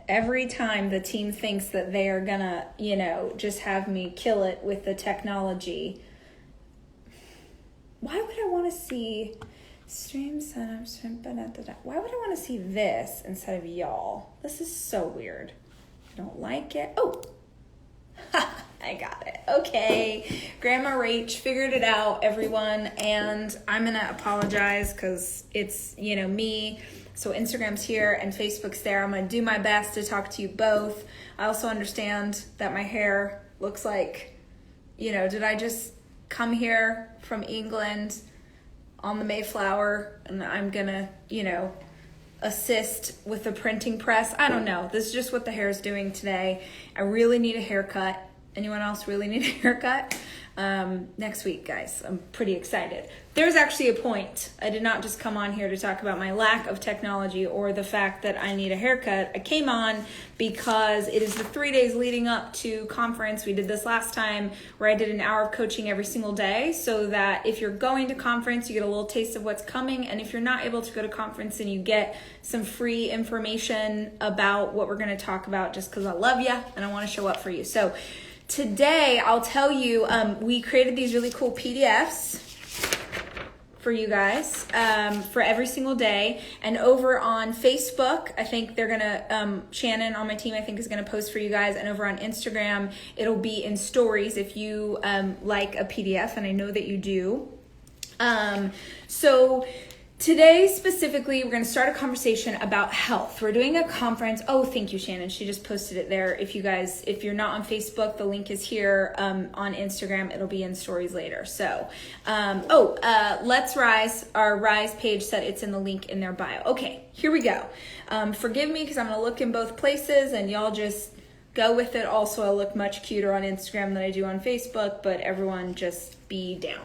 Every time the team thinks that they are gonna, just have me kill it with the technology. Why would I want to see stream setup? Why would I want to see this instead of y'all? This is so weird. I don't like it. Oh, I got it. Okay. Grandma Rach figured it out, everyone. And I'm going to apologize because it's, me. So Instagram's here and Facebook's there. I'm going to do my best to talk to you both. I also understand that my hair looks like, did I just come here from England on the Mayflower and I'm going to, assist with the printing press? I don't know. This is just what the hair is doing today. I really need a haircut. Anyone else really need a haircut? Next week, guys. I'm pretty excited. There's actually a point. I did not just come on here to talk about my lack of technology or the fact that I need a haircut. I came on because it is the 3 days leading up to conference. We did this last time where I did an hour of coaching every single day so that if you're going to conference, you get a little taste of what's coming. And if you're not able to go to conference, then you get some free information about what we're going to talk about just because I love you and I want to show up for you. So today, I'll tell you, we created these really cool PDFs for you guys for every single day. And over on Facebook, I think they're going to, Shannon on my team, I think is going to post for you guys. And over on Instagram, it'll be in stories if you like a PDF, and I know that you do. So today specifically, we're going to start a conversation about health. We're doing a conference. Oh, thank you, Shannon. She just posted it there. If you're not on Facebook, the link is here. On Instagram, it'll be in stories later. So, Let's Rise, our Rise page said it's in the link in their bio. Okay, here we go. Forgive me because I'm going to look in both places and y'all just go with it. Also, I look much cuter on Instagram than I do on Facebook, but everyone just be down.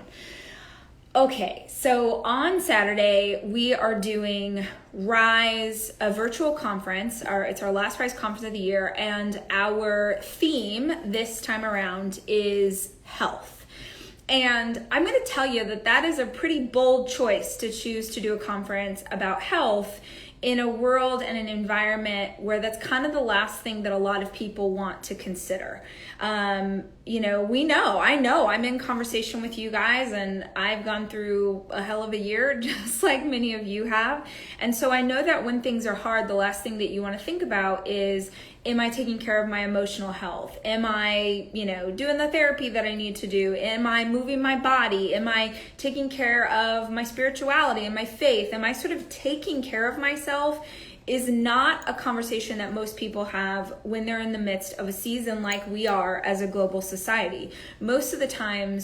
Okay, so on Saturday, we are doing Rise, a virtual conference. It's our last Rise conference of the year, and our theme this time around is health. And I'm going to tell you that is a pretty bold choice to choose to do a conference about health in a world and an environment where that's kind of the last thing that a lot of people want to consider. I know I'm in conversation with you guys and I've gone through a hell of a year, just like many of you have. And so I know that when things are hard, the last thing that you want to think about is, am I taking care of my emotional health? Am I, doing the therapy that I need to do? Am I moving my body? Am I taking care of my spirituality and my faith? Am I sort of taking care of myself? Is not a conversation that most people have when they're in the midst of a season like we are as a global society. Most of the time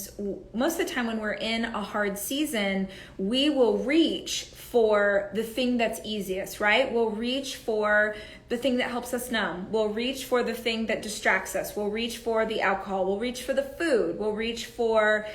when we're in a hard season, we will reach for the thing that's easiest, right? We'll reach for the thing that helps us numb. We'll reach for the thing that distracts us. We'll reach for the alcohol. We'll reach for the food. We'll reach for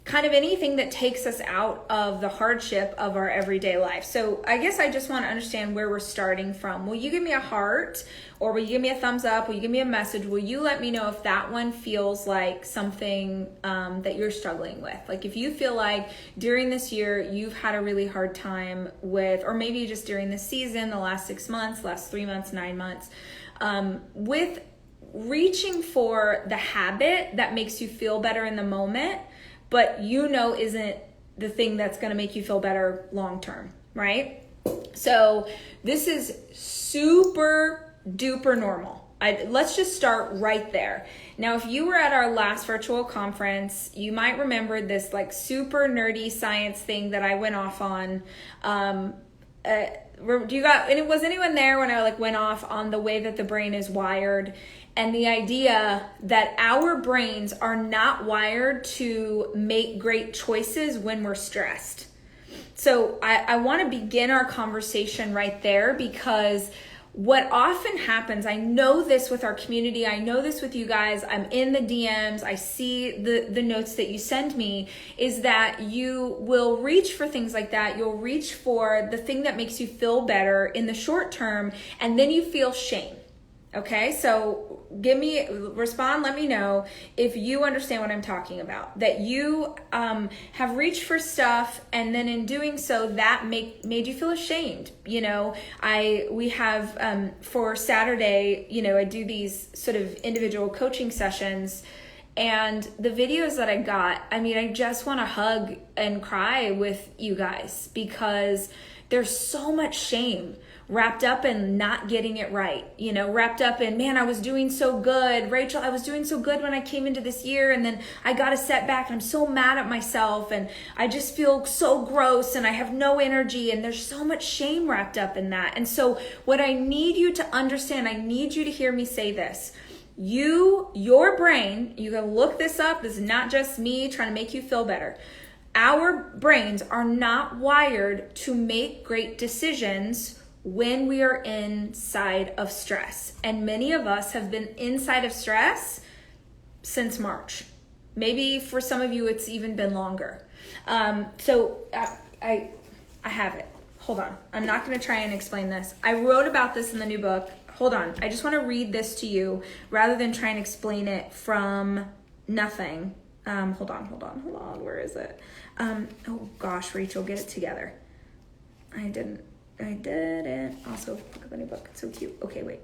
kind of anything that takes us out of the hardship of our everyday life. So I guess I just want to understand where we're starting from. Will you give me a heart, or will you give me a thumbs up? Will you give me a message? Will you let me know if that one feels like something that you're struggling with? Like if you feel like during this year you've had a really hard time with, or maybe just during this season, the last 6 months, last 3 months, 9 months, with reaching for the habit that makes you feel better in the moment, but isn't the thing that's going to make you feel better long term, right? So this is super duper normal. Let's just start right there. Now, if you were at our last virtual conference, you might remember this like super nerdy science thing that I went off on. Was anyone there when I went off on the way that the brain is wired? And the idea that our brains are not wired to make great choices when we're stressed. So I want to begin our conversation right there, because what often happens, I know this with our community, I know this with you guys, I'm in the DMs, I see the notes that you send me, is that you will reach for things like that. You'll reach for the thing that makes you feel better in the short term, and then you feel shame. Okay, so respond, let me know if you understand what I'm talking about. That you have reached for stuff, and then in doing so, that made you feel ashamed. We have for Saturday, I do these sort of individual coaching sessions, and the videos that I got, I just want to hug and cry with you guys, because there's so much shame wrapped up in not getting it right, wrapped up in, man, I was doing so good. Rachel, I was doing so good when I came into this year, and then I got a setback, and I'm so mad at myself, and I just feel so gross, and I have no energy, and there's so much shame wrapped up in that. And so what I need you to understand, I need you to hear me say this. Your brain, you can look this up, this is not just me trying to make you feel better. Our brains are not wired to make great decisions when we are inside of stress. And many of us have been inside of stress since March. Maybe for some of you, it's even been longer. So I have it. Hold on. I'm not going to try and explain this. I wrote about this in the new book. Hold on. I just want to read this to you rather than try and explain it from nothing. Hold on. Where is it? Oh gosh, Rachel, get it together. I didn't. Also, look at the new book. It's so cute. Okay, wait.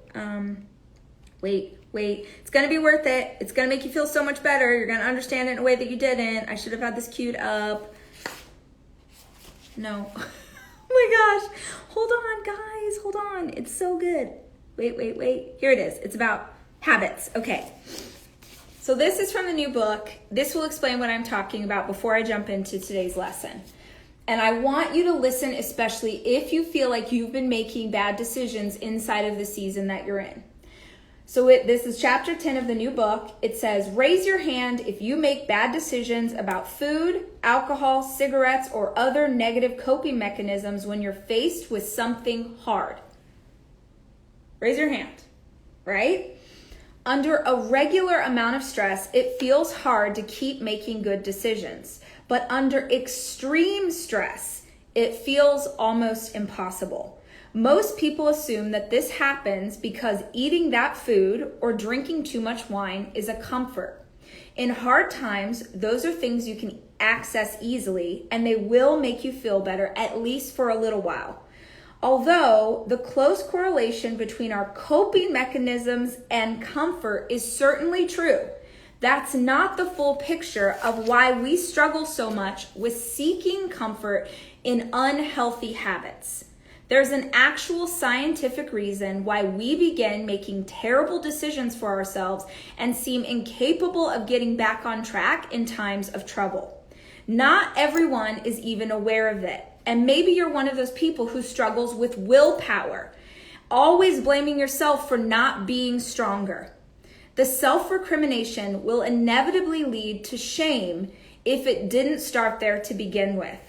Wait. It's going to be worth it. It's going to make you feel so much better. You're going to understand it in a way that you didn't. I should have had this queued up. No. Oh my gosh. Hold on, guys. Hold on. It's so good. Wait. Here it is. It's about habits. Okay. So this is from the new book. This will explain what I'm talking about before I jump into today's lesson. And I want you to listen, especially if you feel like you've been making bad decisions inside of the season that you're in. So this is chapter 10 of the new book. It says, raise your hand if you make bad decisions about food, alcohol, cigarettes, or other negative coping mechanisms when you're faced with something hard. Raise your hand, right? Under a regular amount of stress, it feels hard to keep making good decisions. But under extreme stress, it feels almost impossible. Most people assume that this happens because eating that food or drinking too much wine is a comfort. In hard times, those are things you can access easily, and they will make you feel better, at least for a little while. Although the close correlation between our coping mechanisms and comfort is certainly true, that's not the full picture of why we struggle so much with seeking comfort in unhealthy habits. There's an actual scientific reason why we begin making terrible decisions for ourselves and seem incapable of getting back on track in times of trouble. Not everyone is even aware of it. And maybe you're one of those people who struggles with willpower, always blaming yourself for not being stronger. The self-recrimination will inevitably lead to shame if it didn't start there to begin with.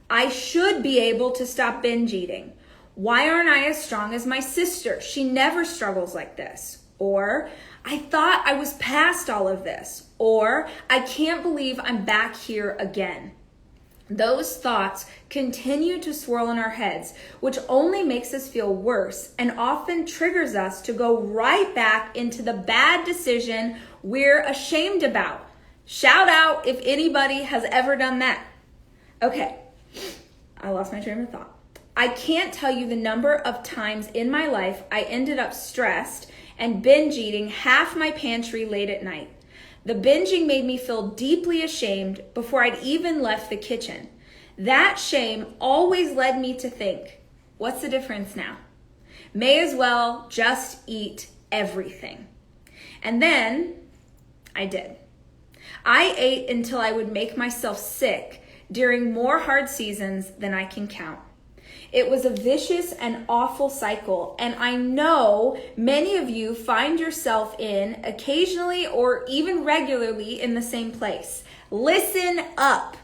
I should be able to stop binge eating. Why aren't I as strong as my sister? She never struggles like this. Or, I thought I was past all of this. Or, I can't believe I'm back here again. Those thoughts continue to swirl in our heads, which only makes us feel worse and often triggers us to go right back into the bad decision we're ashamed about. Shout out if anybody has ever done that. Okay, I lost my train of thought. I can't tell you the number of times in my life I ended up stressed and binge eating half my pantry late at night. The binging made me feel deeply ashamed before I'd even left the kitchen. That shame always led me to think, what's the difference now? May as well just eat everything. And then I did. I ate until I would make myself sick during more hard seasons than I can count. It was a vicious and awful cycle, and I know many of you find yourself in occasionally or even regularly in the same place. Listen up.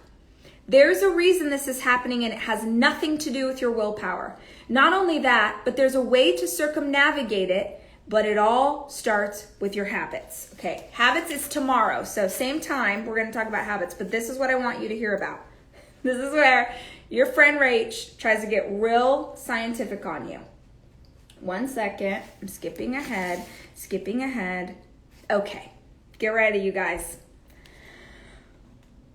There's a reason this is happening, and it has nothing to do with your willpower. Not only that, but there's a way to circumnavigate it, but it all starts with your habits. Okay, habits is tomorrow, so same time, we're going to talk about habits, but this is what I want you to hear about. This is where your friend Rach tries to get real scientific on you. 1 second. I'm skipping ahead. Okay, get ready, you guys.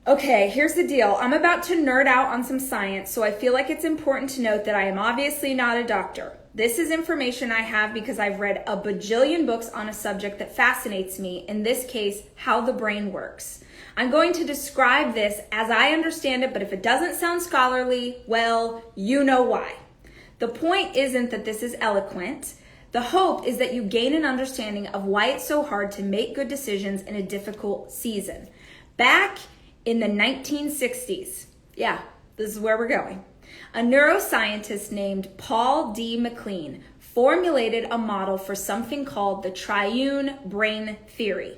Okay, here's the deal. I'm about to nerd out on some science, so I feel like it's important to note that I am obviously not a doctor. This is information I have because I've read a bajillion books on a subject that fascinates me, in this case, how the brain works. I'm going to describe this as I understand it, but if it doesn't sound scholarly, well, you know why. The point isn't that this is eloquent. The hope is that you gain an understanding of why it's so hard to make good decisions in a difficult season. Back in the 1960s, yeah, this is where we're going, a neuroscientist named Paul D. MacLean formulated a model for something called the Triune brain theory.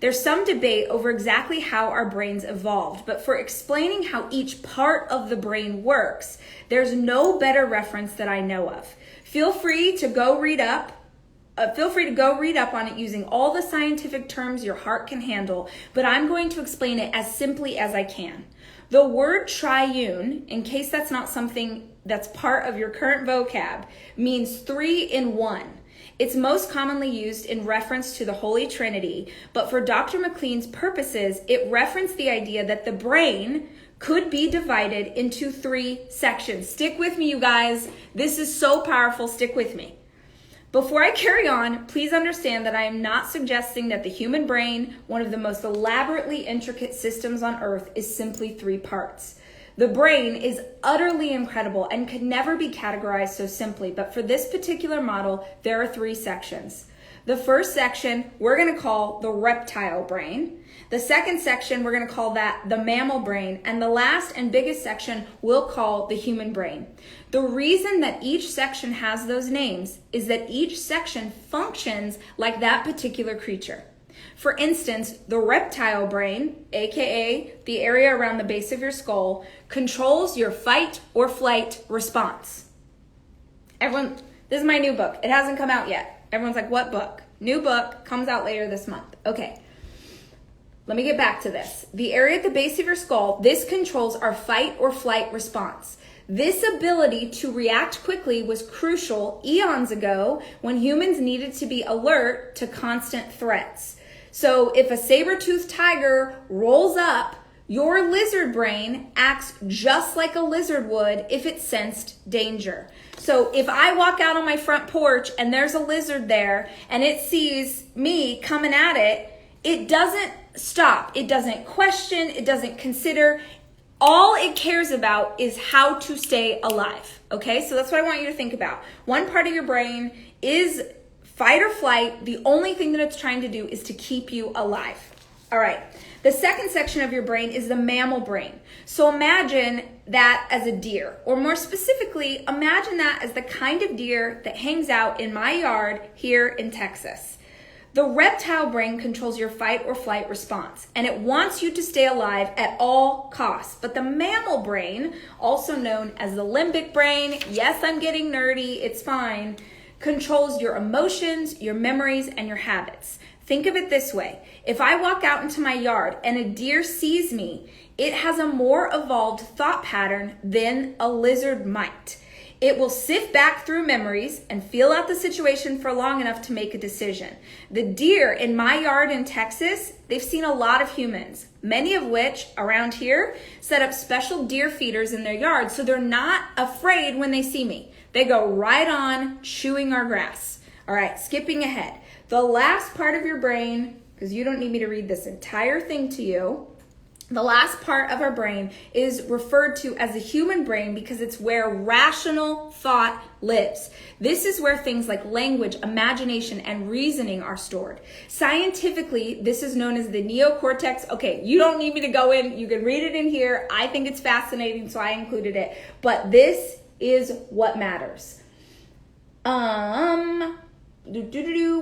There's some debate over exactly how our brains evolved, but for explaining how each part of the brain works, there's no better reference that I know of. Feel free to go read up on it using all the scientific terms your heart can handle, but I'm going to explain it as simply as I can. The word triune, in case that's not something that's part of your current vocab, means 3 in 1. It's most commonly used in reference to the Holy Trinity, but for Dr. MacLean's purposes, it referenced the idea that the brain could be divided into 3 sections. Stick with me, you guys. This is so powerful. Stick with me. Before I carry on, please understand that I am not suggesting that the human brain, one of the most elaborately intricate systems on earth, is simply 3 parts. The brain is utterly incredible and could never be categorized so simply, but for this particular model, there are 3 sections. The first section we're going to call the reptile brain. The second section we're going to call that the mammal brain, and the last and biggest section we'll call the human brain. The reason that each section has those names is that each section functions like that particular creature. For instance, the reptile brain, aka the area around the base of your skull, controls your fight or flight response. Everyone, this is my new book. It hasn't come out yet. Everyone's like, what book? New book, comes out later this month. Okay. Let me get back to this. The area at the base of your skull, this controls our fight or flight response. This ability to react quickly was crucial eons ago when humans needed to be alert to constant threats. So if a saber-toothed tiger rolls up, your lizard brain acts just like a lizard would if it sensed danger. So if I walk out on my front porch and there's a lizard there and it sees me coming at it, it doesn't stop. It doesn't question. It doesn't consider. All it cares about is how to stay alive. Okay, so that's what I want you to think about. One part of your brain is fight or flight. The only thing that it's trying to do is to keep you alive. All right. The second section of your brain is the mammal brain. So imagine that as a deer, or more specifically, imagine that as the kind of deer that hangs out in my yard here in Texas. The reptile brain controls your fight or flight response, and it wants you to stay alive at all costs. But the mammal brain, also known as the limbic brain, yes, I'm getting nerdy, it's fine, controls your emotions, your memories, and your habits. Think of it this way. If I walk out into my yard and a deer sees me, it has a more evolved thought pattern than a lizard might. It will sift back through memories and feel out the situation for long enough to make a decision. The deer in my yard in Texas, they've seen a lot of humans, many of which around here set up special deer feeders in their yards so they're not afraid when they see me. They go right on chewing our grass. All right, skipping ahead. The last part of your brain, because you don't need me to read this entire thing to you, the last part of our brain is referred to as the human brain because it's where rational thought lives. This is where things like language, imagination, and reasoning are stored. Scientifically, this is known as the neocortex. Okay, you don't need me to go in. You can read it in here. I think it's fascinating, so I included it. But this is what matters.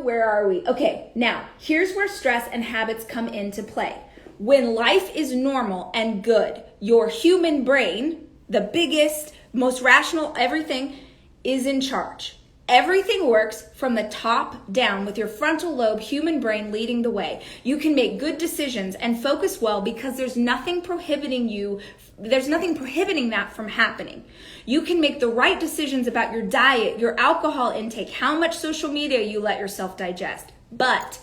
Where are we? Okay, now, here's where stress and habits come into play. When life is normal and good, your human brain, the biggest, most rational, everything, is in charge. Everything works from the top down with your frontal lobe, human brain leading the way. You can make good decisions and focus well because there's nothing prohibiting that from happening. You can make the right decisions about your diet, your alcohol intake, how much social media you let yourself digest. But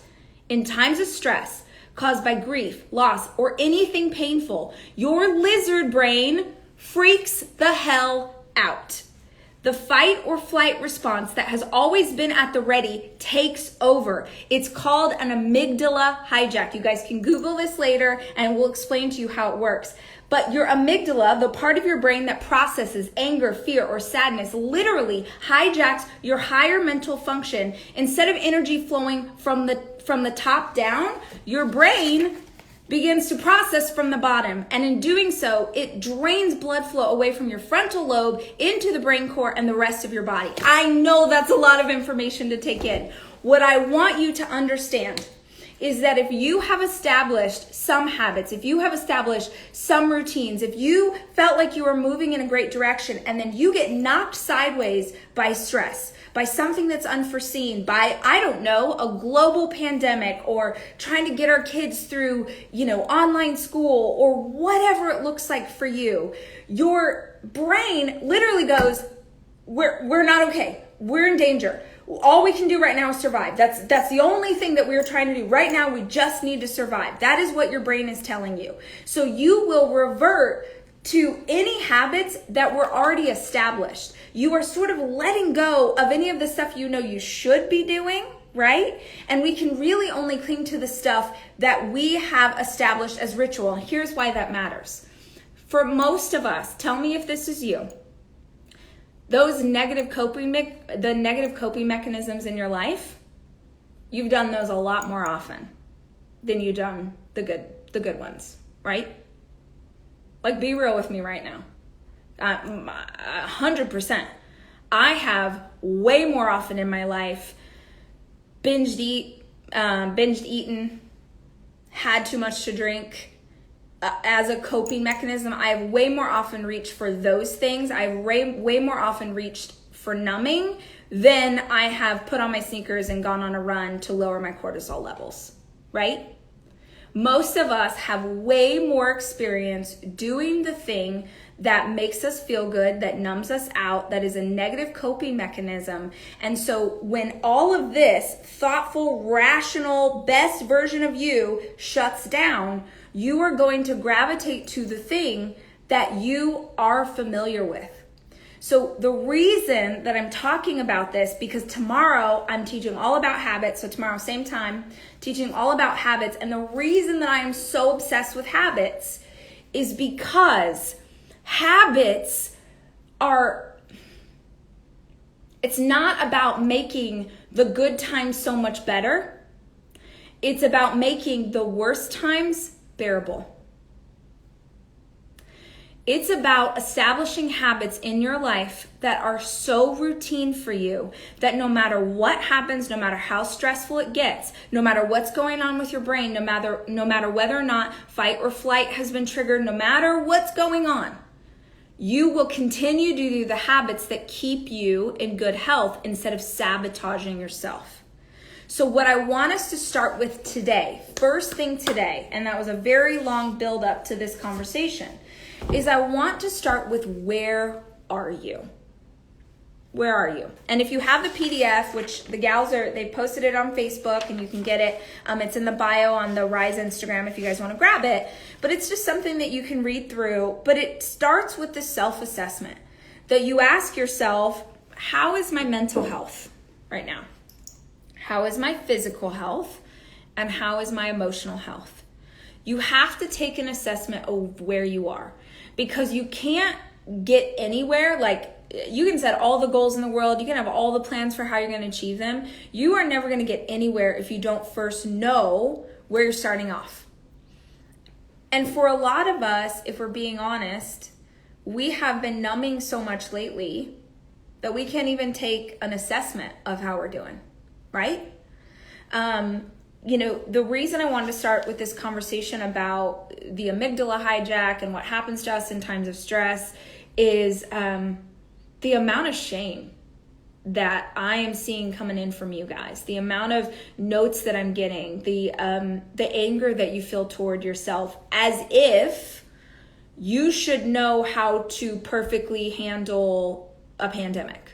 in times of stress caused by grief, loss, or anything painful, your lizard brain freaks the hell out. The fight or flight response that has always been at the ready takes over. It's called an amygdala hijack. You guys can Google this later and we'll explain to you how it works. But your amygdala, the part of your brain that processes anger, fear, or sadness, literally hijacks your higher mental function. Instead of energy flowing from the top down, your brain begins to process from the bottom. And in doing so, it drains blood flow away from your frontal lobe into the brain core and the rest of your body. I know that's a lot of information to take in. What I want you to understand is that if you have established some habits, if you have established some routines, if you felt like you were moving in a great direction and then you get knocked sideways by stress, by something that's unforeseen, by, I don't know, a global pandemic or trying to get our kids through, online school or whatever it looks like for you, your brain literally goes, we're not okay. We're in danger. All we can do right now is survive. That's the only thing that we're trying to do right now. We just need to survive. That is what your brain is telling you. So you will revert to any habits that were already established. You are sort of letting go of any of the stuff you should be doing, right? And we can really only cling to the stuff that we have established as ritual. Here's why that matters. For most of us, tell me if this is you, those negative coping mechanisms in your life, you've done those a lot more often than you've done the good ones, right? Like, be real with me right now. 100%. I have way more often in my life binged eaten, had too much to drink. As a coping mechanism, I have way more often reached for those things. I've way more often reached for numbing than I have put on my sneakers and gone on a run to lower my cortisol levels, right? Most of us have way more experience doing the thing that makes us feel good, that numbs us out, that is a negative coping mechanism. And so when all of this thoughtful, rational, best version of you shuts down, you are going to gravitate to the thing that you are familiar with. So the reason that I'm talking about this, because tomorrow I'm teaching all about habits. So tomorrow, same time, teaching all about habits. And the reason that I am so obsessed with habits is because habits it's not about making the good times so much better. It's about making the worst times bearable. It's about establishing habits in your life that are so routine for you that no matter what happens, no matter how stressful it gets, no matter what's going on with your brain, no matter whether or not fight or flight has been triggered, no matter what's going on, you will continue to do the habits that keep you in good health instead of sabotaging yourself. So what I want us to start with today, first thing today, and that was a very long build up to this conversation, is I want to start with where are you? Where are you? And if you have the PDF, which the gals they posted it on Facebook and you can get it. It's in the bio on the Rise Instagram if you guys want to grab it. But it's just something that you can read through. But it starts with the self-assessment that you ask yourself, how is my mental health right now? How is my physical health? And how is my emotional health? You have to take an assessment of where you are, because you can't get anywhere. Like, you can set all the goals in the world, you can have all the plans for how you're going to achieve them. You are never going to get anywhere if you don't first know where you're starting off. And for a lot of us, if we're being honest, we have been numbing so much lately that we can't even take an assessment of how we're doing, right? The reason I wanted to start with this conversation about the amygdala hijack and what happens to us in times of stress is the amount of shame that I am seeing coming in from you guys, the amount of notes that I'm getting, the anger that you feel toward yourself, as if you should know how to perfectly handle a pandemic,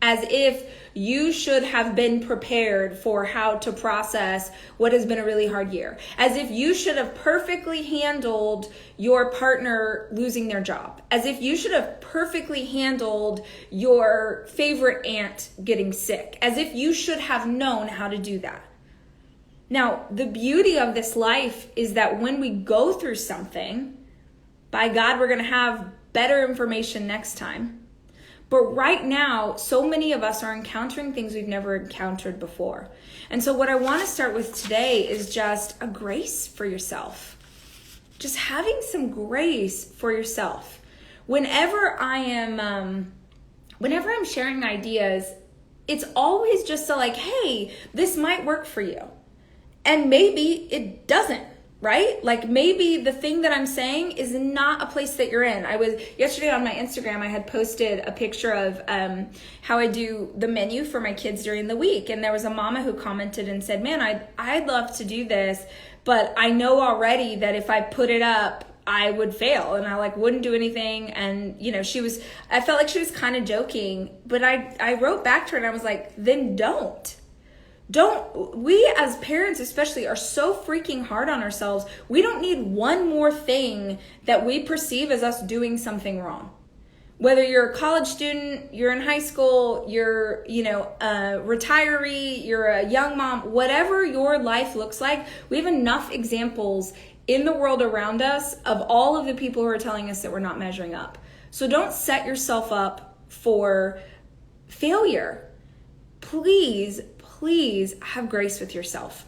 as if you should have been prepared for how to process what has been a really hard year, as if you should have perfectly handled your partner losing their job, as if you should have perfectly handled your favorite aunt getting sick, as if you should have known how to do that. Now, the beauty of this life is that when we go through something, by God, we're going to have better information next time. But right now, so many of us are encountering things we've never encountered before. And so what I want to start with today is just a grace for yourself. Just having some grace for yourself. Whenever I'm sharing ideas, it's always just yehay, this might work for you. And maybe it doesn't. Right? Like maybe the thing that I'm saying is not a place that you're in. Yesterday on my Instagram, I had posted a picture of how I do the menu for my kids during the week. And there was a mama who commented and said, man, I'd love to do this, but I know already that if I put it up, I would fail and I wouldn't do anything. And I felt like she was kind of joking, but I wrote back to her and I was like, then don't. We as parents especially are so freaking hard on ourselves. We don't need one more thing that we perceive as us doing something wrong. Whether you're a college student, you're in high school, you're, a retiree, you're a young mom, whatever your life looks like, we have enough examples in the world around us of all of the people who are telling us that we're not measuring up. So don't set yourself up for failure. Please have grace with yourself.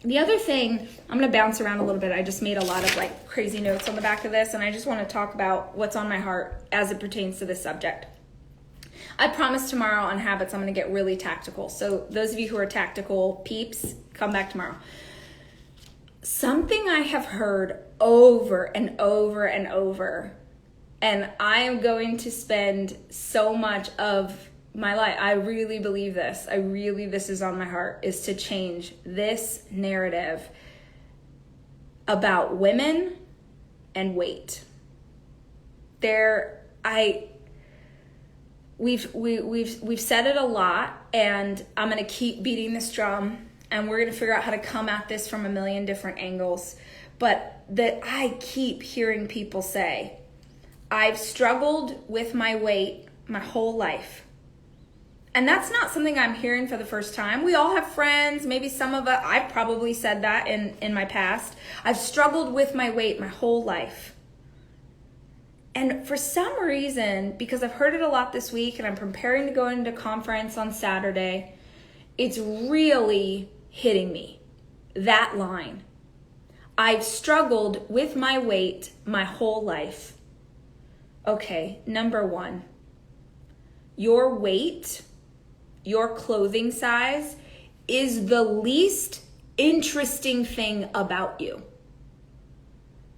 The other thing, I'm going to bounce around a little bit. I just made a lot of crazy notes on the back of this, and I just want to talk about what's on my heart as it pertains to this subject. I promise tomorrow on habits, I'm going to get really tactical. So those of you who are tactical peeps, come back tomorrow. Something I have heard over and over and over, and I am going to spend so much of my life, I really believe this. This is on my heart, is to change this narrative about women and weight. We've said it a lot, and I'm going to keep beating this drum, and we're going to figure out how to come at this from a million different angles. But that I keep hearing people say, I've struggled with my weight my whole life. And that's not something I'm hearing for the first time. We all have friends, maybe some of us, I've probably said that in my past. I've struggled with my weight my whole life. And for some reason, because I've heard it a lot this week and I'm preparing to go into conference on Saturday, it's really hitting me, that line. I've struggled with my weight my whole life. Okay, number one, your weight, your clothing size is the least interesting thing about you.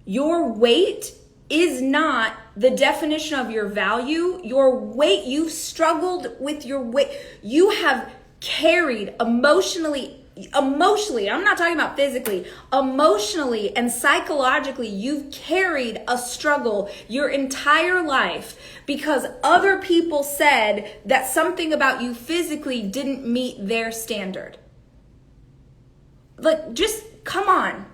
Your weight is not the definition of your value. Your weight, you've struggled with your weight. You have carried emotionally, I'm not talking about physically, emotionally and psychologically, you've carried a struggle your entire life because other people said that something about you physically didn't meet their standard. Just come on.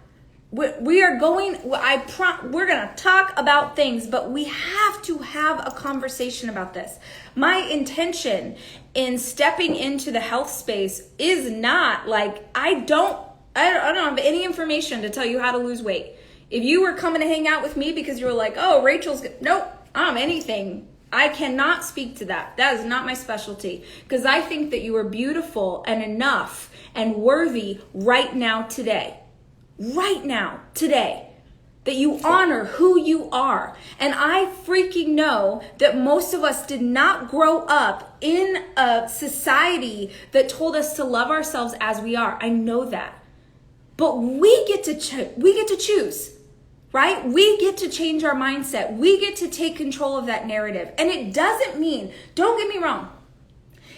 We're going to talk about things, but we have to have a conversation about this. My intention in stepping into the health space is not I don't have any information to tell you how to lose weight. If you were coming to hang out with me because you were like, oh, Rachel's good. Nope, anything. I cannot speak to that. That is not my specialty, because I think that you are beautiful and enough and worthy right now, today, that you honor who you are. And I freaking know that most of us did not grow up in a society that told us to love ourselves as we are. I know that. But we get to choose, right? We get to change our mindset. We get to take control of that narrative. And it doesn't mean, don't get me wrong,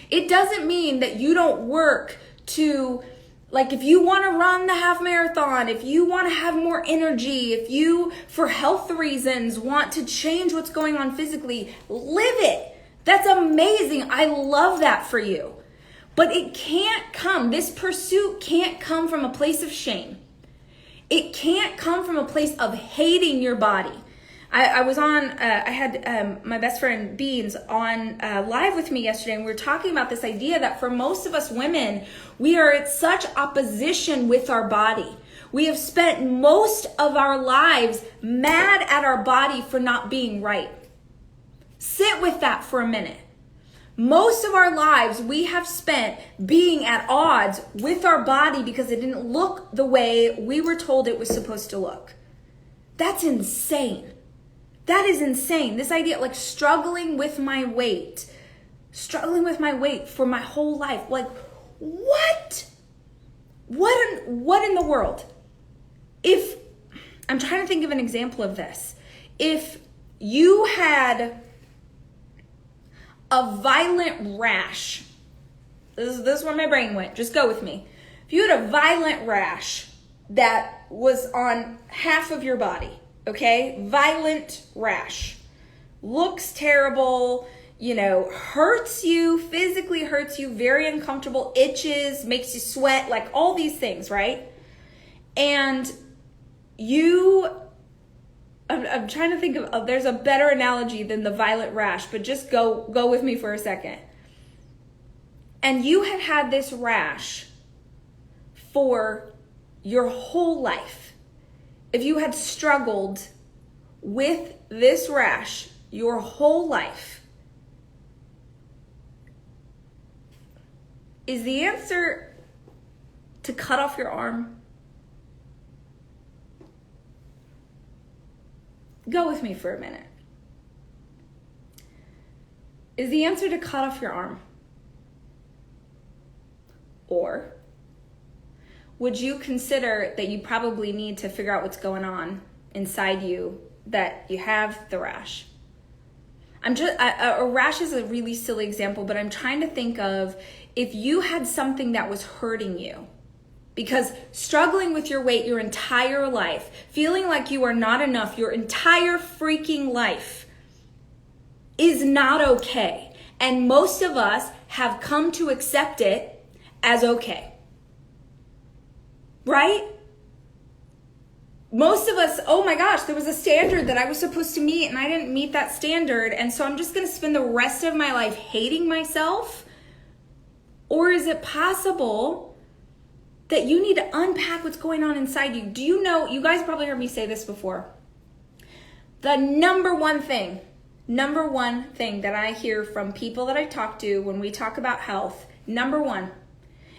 It doesn't mean that you don't work to, like, if you want to run the half marathon, if you want to have more energy, if you, for health reasons, want to change what's going on physically, live it. That's amazing. I love that for you. But it can't come, this pursuit can't come from a place of shame. It can't come from a place of hating your body. I was on, I had my best friend Beans on live with me yesterday, and we were talking about this idea that for most of us women, we are at such opposition with our body. We have spent most of our lives mad at our body for not being right. Sit with that for a minute. Most of our lives we have spent being at odds with our body because it didn't look the way we were told it was supposed to look. That's insane. That is insane. This idea, like, struggling with my weight for my whole life. Like, what? What in the world? If, I'm trying to think of an example of this. If you had a violent rash, this is where my brain went, just go with me. If you had a violent rash that was on half of your body, okay? Violent rash. Looks terrible, hurts you, physically hurts you, very uncomfortable, itches, makes you sweat, like all these things, right? And I'm trying to think of, there's a better analogy than the violent rash, but just go with me for a second. And you have had this rash for your whole life. If you had struggled with this rash your whole life, is the answer to cut off your arm? Go with me for a minute. Is the answer to cut off your arm? Or would you consider that you probably need to figure out what's going on inside you, that you have the rash? A rash is a really silly example, but I'm trying to think of if you had something that was hurting you. Because struggling with your weight your entire life, feeling like you are not enough your entire freaking life is not okay. And most of us have come to accept it as okay. Right? Most of us, oh my gosh, there was a standard that I was supposed to meet and I didn't meet that standard. And so I'm just going to spend the rest of my life hating myself? Or is it possible that you need to unpack what's going on inside you? Do you know, you guys probably heard me say this before. The number one thing that I hear from people that I talk to when we talk about health, number one,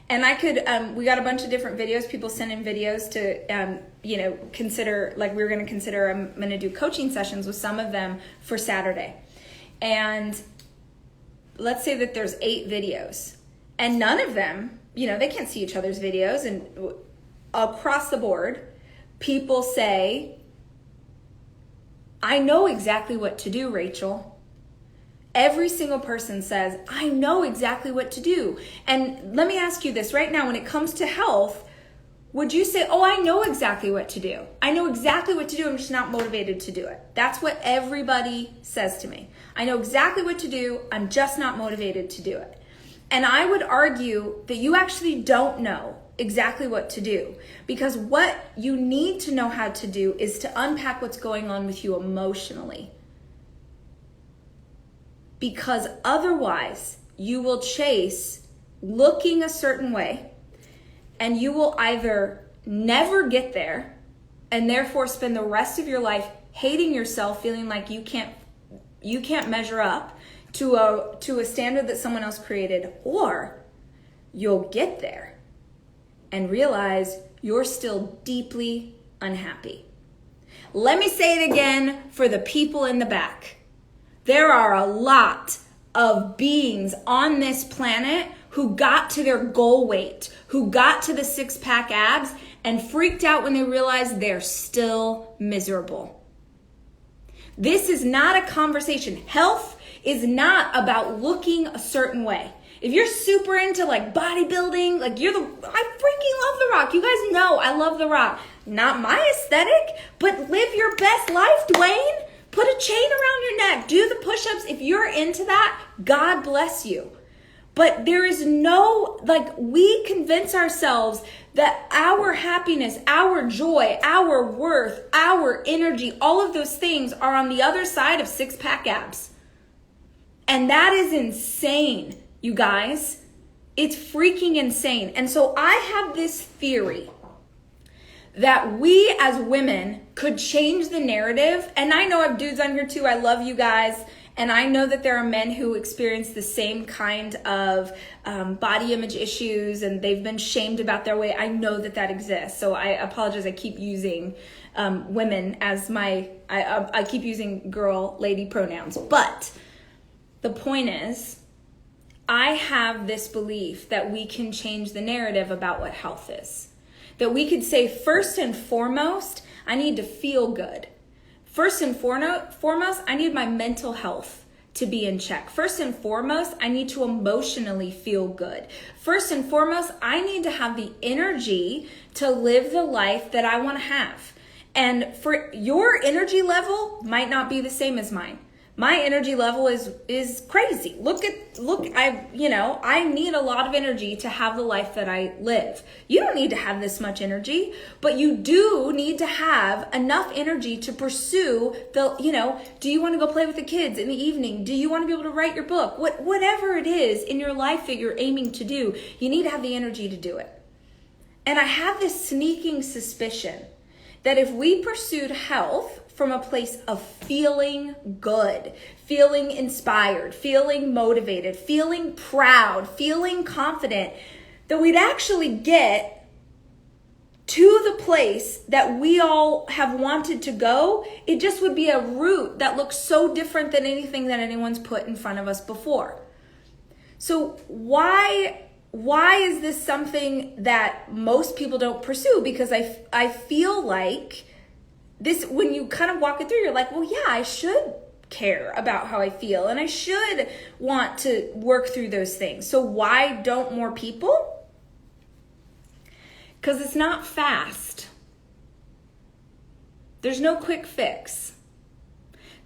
and I could, we got a bunch of different videos, people send in videos to, consider, like we were going to consider, I'm going to do coaching sessions with some of them for Saturday. And let's say that there's 8 videos and none of them, they can't see each other's videos, and across the board, people say, I know exactly what to do, Rachel. Every single person says, I know exactly what to do. And let me ask you this right now, when it comes to health, would you say, oh, I know exactly what to do. I know exactly what to do. I'm just not motivated to do it. That's what everybody says to me. I know exactly what to do. I'm just not motivated to do it. And I would argue that you actually don't know exactly what to do, because what you need to know how to do is to unpack what's going on with you emotionally. Because otherwise you will chase looking a certain way, and you will either never get there and therefore spend the rest of your life hating yourself, feeling like you can't measure up to a standard that someone else created, or you'll get there and realize you're still deeply unhappy. Let me say it again for the people in the back. There are a lot of beings on this planet who got to their goal weight, who got to the 6-pack abs and freaked out when they realized they're still miserable. This is not a conversation. Health is not about looking a certain way. If you're super into like bodybuilding, like I freaking love The Rock. You guys know I love The Rock. Not my aesthetic, but live your best life, Dwayne. Put a chain around your neck. Do the push-ups. If you're into that, God bless you. But there is no, like, we convince ourselves that our happiness, our joy, our worth, our energy, all of those things are on the other side of six-pack abs. And that is insane, you guys. It's freaking insane. And so I have this theory that we as women could change the narrative. And I know I have dudes on here too. I love you guys. And I know that there are men who experience the same kind of body image issues, and they've been shamed about their weight. I know that that exists. So I apologize. I keep using women as I keep using girl, lady pronouns. But the point is, I have this belief that we can change the narrative about what health is. That we could say, first and foremost, I need to feel good. First and foremost, I need my mental health to be in check. First and foremost, I need to emotionally feel good. First and foremost, I need to have the energy to live the life that I want to have. And for your energy level might not be the same as mine. My energy level is crazy. I need a lot of energy to have the life that I live. You don't need to have this much energy, but you do need to have enough energy to pursue do you want to go play with the kids in the evening? Do you want to be able to write your book? Whatever it is in your life that you're aiming to do, you need to have the energy to do it. And I have this sneaking suspicion that if we pursued health from a place of feeling good, feeling inspired, feeling motivated, feeling proud, feeling confident, that we'd actually get to the place that we all have wanted to go. It just would be a route that looks so different than anything that anyone's put in front of us before. So why is this something that most people don't pursue? Because I feel like this, when you kind of walk it through, you're like, well, yeah, I should care about how I feel and I should want to work through those things. So why don't more people? Because it's not fast. There's no quick fix.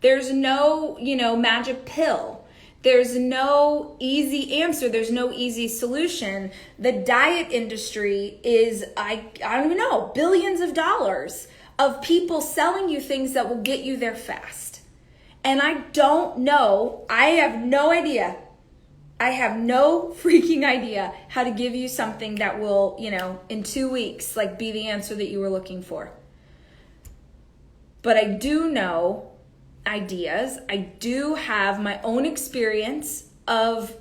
There's no, magic pill. There's no easy answer. There's no easy solution. The diet industry is, I don't even know, billions of dollars of people selling you things that will get you there fast. And I don't know, I have no idea. I have no freaking idea how to give you something that will, in 2 weeks, be the answer that you were looking for. But I do know ideas. I do have my own experience of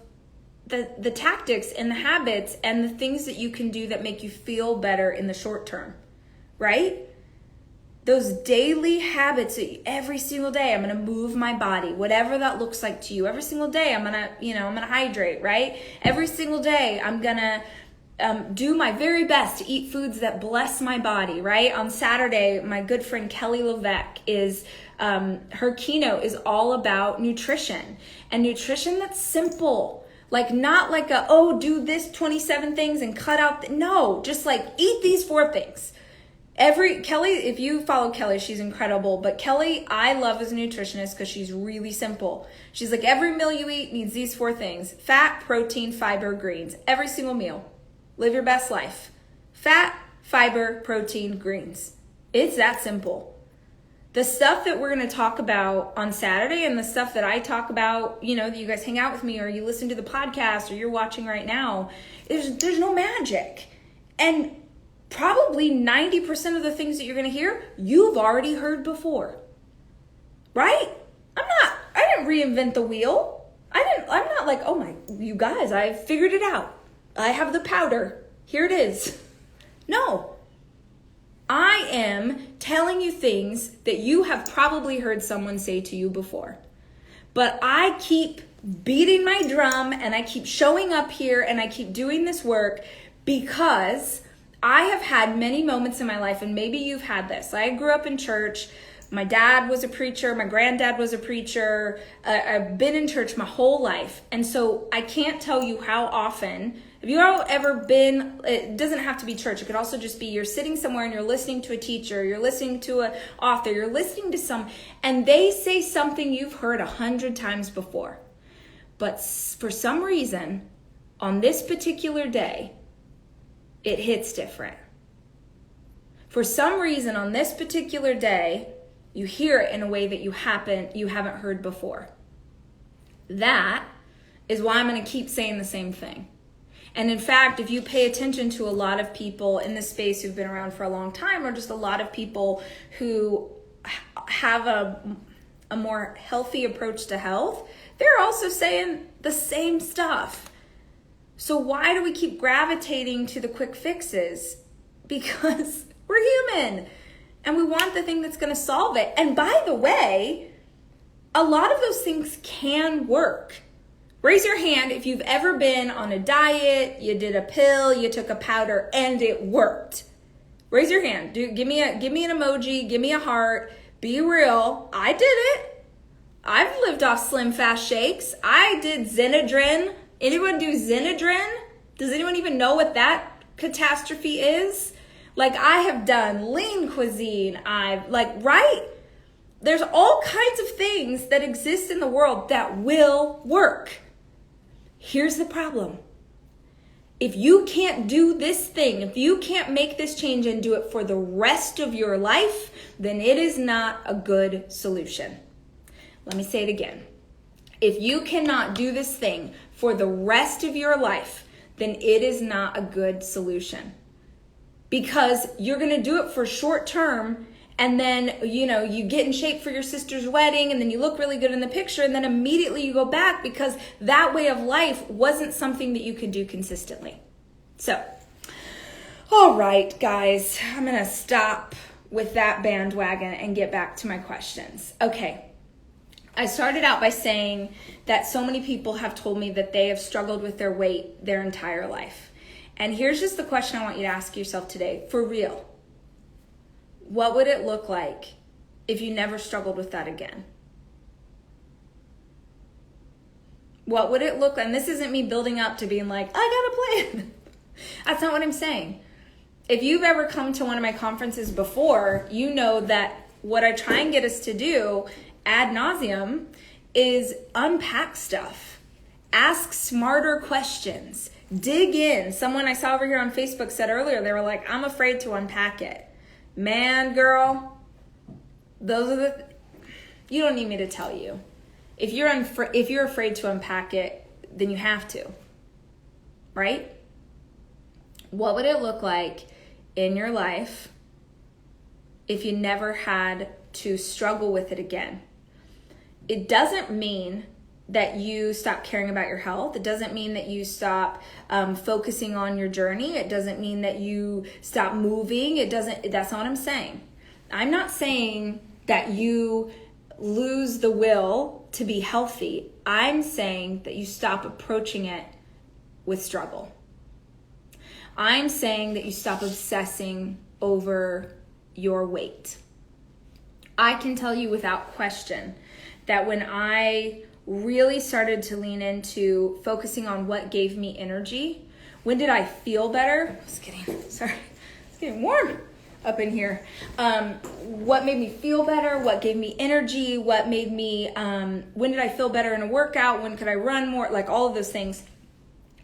the tactics and the habits and the things that you can do that make you feel better in the short term, right? Those daily habits that every single day I'm going to move my body, whatever that looks like to you. Every single day I'm going to hydrate, right? Every single day I'm going to do my very best to eat foods that bless my body, right? On Saturday, my good friend Kelly Levesque her keynote is all about nutrition, and nutrition that's simple. Not do this 27 things and cut out. No, just eat these 4 things. Kelly, if you follow Kelly, she's incredible. But Kelly, I love as a nutritionist because she's really simple. She's like, every meal you eat needs these 4 things: fat, protein, fiber, greens. Every single meal. Live your best life. Fat, fiber, protein, greens. It's that simple. The stuff that we're going to talk about on Saturday and the stuff that I talk about, that you guys hang out with me or you listen to the podcast or you're watching right now, there's no magic. And probably 90% of the things that you're going to hear, you've already heard before. Right? I didn't reinvent the wheel. I'm not like, oh my, you guys, I figured it out. I have the powder. Here it is. No. I am telling you things that you have probably heard someone say to you before. But I keep beating my drum and I keep showing up here and I keep doing this work because I have had many moments in my life, and maybe you've had this. I grew up in church. My dad was a preacher. My granddad was a preacher. I've been in church my whole life. And so I can't tell you how often, have you all ever been, it doesn't have to be church. It could also just be you're sitting somewhere and you're listening to a teacher, you're listening to an author, you're listening to and they say something you've heard 100 times before. But for some reason, on this particular day, it hits different. For some reason, on this particular day, you hear it in a way that you haven't heard before. That is why I'm going to keep saying the same thing. And in fact, if you pay attention to a lot of people in this space who've been around for a long time, or just a lot of people who have a more healthy approach to health, they're also saying the same stuff. So why do we keep gravitating to the quick fixes? Because we're human and we want the thing that's going to solve it. And by the way, a lot of those things can work. Raise your hand if you've ever been on a diet, you did a pill, you took a powder, and it worked. Raise your hand. Give me an emoji, give me a heart. Be real. I did it. I've lived off Slim Fast shakes. I did Zenadrin. Anyone do Zenadrin? Does anyone even know what that catastrophe is? Like, I have done lean cuisine. Right? There's all kinds of things that exist in the world that will work. Here's the problem. If you can't do this thing, if you can't make this change and do it for the rest of your life, then it is not a good solution. Let me say it again. If you cannot do this thing for the rest of your life, then it is not a good solution. Because you're going to do it for short term, and then, you get in shape for your sister's wedding, and then you look really good in the picture, and then immediately you go back because that way of life wasn't something that you could do consistently. So, all right, guys, I'm going to stop with that bandwagon and get back to my questions. Okay. I started out by saying that so many people have told me that they have struggled with their weight their entire life. And here's just the question I want you to ask yourself today, for real. What would it look like if you never struggled with that again? What would it look like? And this isn't me building up to being like, I got a plan. That's not what I'm saying. If you've ever come to one of my conferences before, you know that what I try and get us to do ad nauseum is unpack stuff, ask smarter questions, dig in. Someone I saw over here on Facebook said earlier, they were like, I'm afraid to unpack it. Man, girl, those are you don't need me to tell you. If you're afraid to unpack it, then you have to, right? What would it look like in your life if you never had to struggle with it again? It doesn't mean that you stop caring about your health. It doesn't mean that you stop focusing on your journey. It doesn't mean that you stop moving. That's not what I'm saying. I'm not saying that you lose the will to be healthy. I'm saying that you stop approaching it with struggle. I'm saying that you stop obsessing over your weight. I can tell you without question that when I really started to lean into focusing on what gave me energy, when did I feel better? It's getting warm up in here. What made me feel better? What gave me energy? What made me, when did I feel better in a workout? When could I run more? Like all of those things.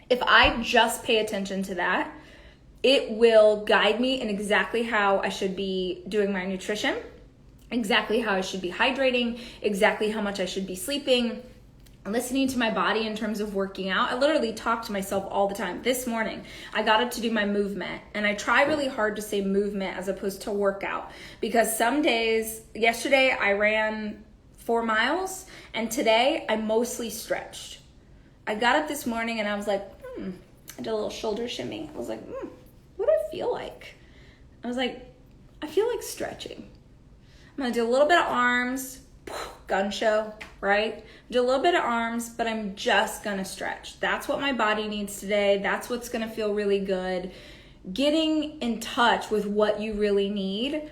If I just pay attention to that, it will guide me in exactly how I should be doing my nutrition, exactly how I should be hydrating, exactly how much I should be sleeping, listening to my body in terms of working out. I literally talk to myself all the time. This morning, I got up to do my movement, and I try really hard to say movement as opposed to workout, because some days, yesterday I ran 4 miles, and today I mostly stretched. I got up this morning and I was like, I did a little shoulder shimmy. I was like, what do I feel like? I was like, I feel like stretching. I'm gonna do a little bit of arms, gun show, right? Do a little bit of arms, but I'm just gonna stretch. That's what my body needs today. That's what's gonna feel really good. Getting in touch with what you really need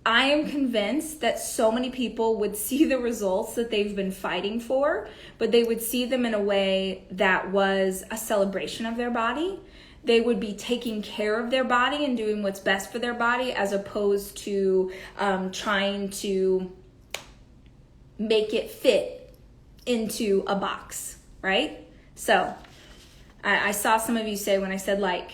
I am convinced that so many people would see the results that they've been fighting for, but they would see them in a way that was a celebration of their body. They would be taking care of their body and doing what's best for their body, as opposed to trying to make it fit into a box, right? So I saw some of you say, when I said, like,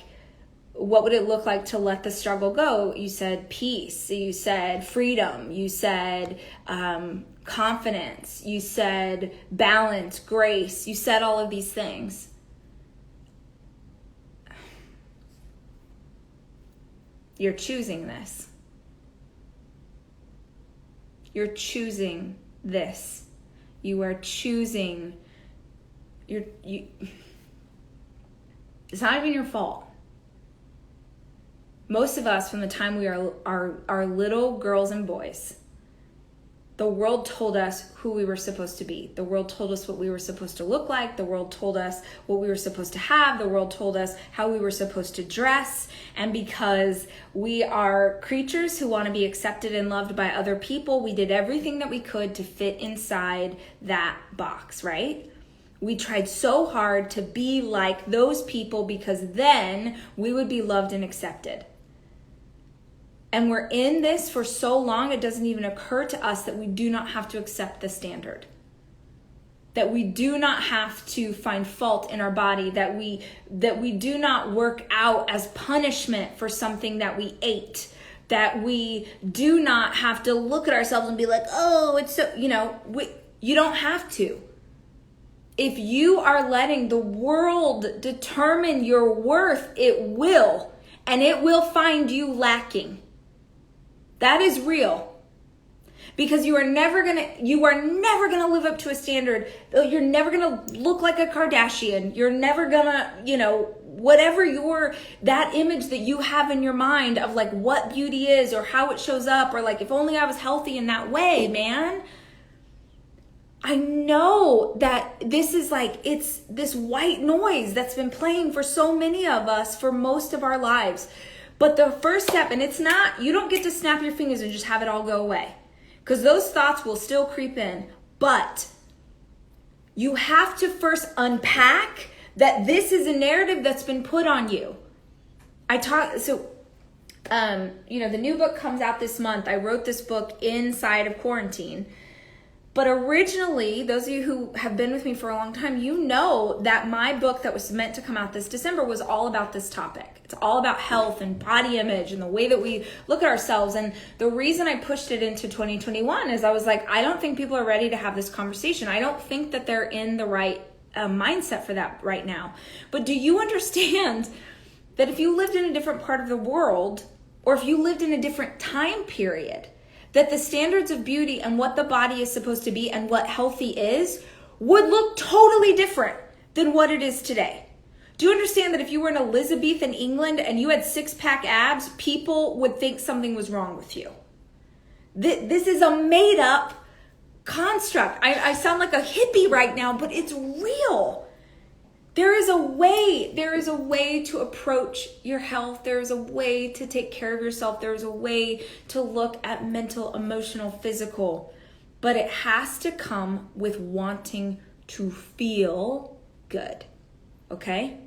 what would it look like to let the struggle go? You said peace, you said freedom, you said confidence, you said balance, grace, you said all of these things. You're choosing this. You're choosing this. You are choosing. It's not even your fault. Most of us, from the time we are little girls and boys, the world told us who we were supposed to be. The world told us what we were supposed to look like. The world told us what we were supposed to have. The world told us how we were supposed to dress. And because we are creatures who want to be accepted and loved by other people, we did everything that we could to fit inside that box, right? We tried so hard to be like those people, because then we would be loved and accepted. And we're in this for so long, it doesn't even occur to us that we do not have to accept the standard. That we do not have to find fault in our body, that we do not work out as punishment for something that we ate, that we do not have to look at ourselves and be like, oh, it's so, you don't have to. If you are letting the world determine your worth, it will, and it will find you lacking. That is real. Because you are never gonna live up to a standard. You're never gonna look like a Kardashian. You're never gonna, whatever that image that you have in your mind of like what beauty is or how it shows up, or like, if only I was healthy in that way, man. I know that this is like, it's this white noise that's been playing for so many of us for most of our lives. But the first step, and it's not, you don't get to snap your fingers and just have it all go away, because those thoughts will still creep in. But you have to first unpack that this is a narrative that's been put on you. The new book comes out this month. I wrote this book inside of quarantine. But originally, those of you who have been with me for a long time, you know that my book that was meant to come out this December was all about this topic. It's all about health and body image and the way that we look at ourselves. And the reason I pushed it into 2021 is I was like, I don't think people are ready to have this conversation. I don't think that they're in the right mindset for that right now. But do you understand that if you lived in a different part of the world, or if you lived in a different time period, that the standards of beauty and what the body is supposed to be and what healthy is would look totally different than what it is today? Do you understand that if you were in Elizabethan England and you had six-pack abs, people would think something was wrong with you? This is a made-up construct. I sound like a hippie right now, but it's real. There is a way to approach your health. There is a way to take care of yourself. There is a way to look at mental, emotional, physical. But it has to come with wanting to feel good. Okay?